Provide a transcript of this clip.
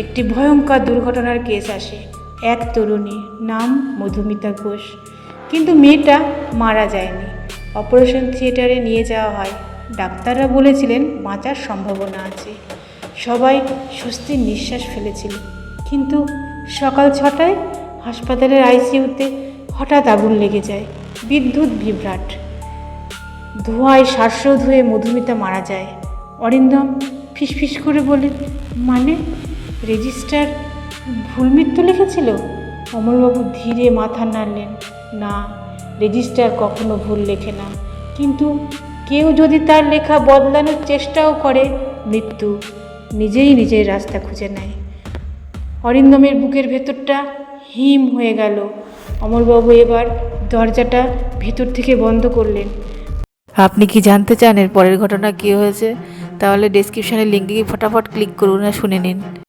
একটি ভয়ঙ্কর দুর্ঘটনার কেস আসে। এক তরুণী, নাম মধুমিতা ঘোষ, কিন্তু মেয়েটা মারা যায়নি। অপারেশন থিয়েটারে নিয়ে যাওয়া হয়। ডাক্তাররা বলেছিলেন বাঁচার সম্ভাবনা আছে। সবাই স্বস্তির নিঃশ্বাস ফেলেছিল। কিন্তু সকাল 6টায় হাসপাতালের আইসিইউতে হঠাৎ আগুন লেগে যায়। বিদ্যুৎ বিভ্রাট, ধোঁয়ায় শ্বাসরোধ হয়ে মধুমিতা মারা যায়। অরিন্দম ফিসফিস করে বলেন, মানে রেজিস্টার ভুল মৃত্যু লিখেছিল? অমলবাবু ধীরে মাথা নাড়লেন, না, রেজিস্টার কখনো ভুল লেখে না, কিন্তু কেউ যদি তার লেখা বদলানোর চেষ্টাও করে, মৃত্যু নিজেই নিজের রাস্তা খুঁজে নেয়। অরিন্দমের বুকের ভেতরটা হিম হয়ে গেল। অমলবাবু এবার দরজাটা ভেতর থেকে বন্ধ করলেন। আপনি কি জানতে চান এর পরের ঘটনা কী হয়েছে? তাহলে ডেসক্রিপশানে লিঙ্কে ফটাফট ক্লিক করুন আর শুনে নিন।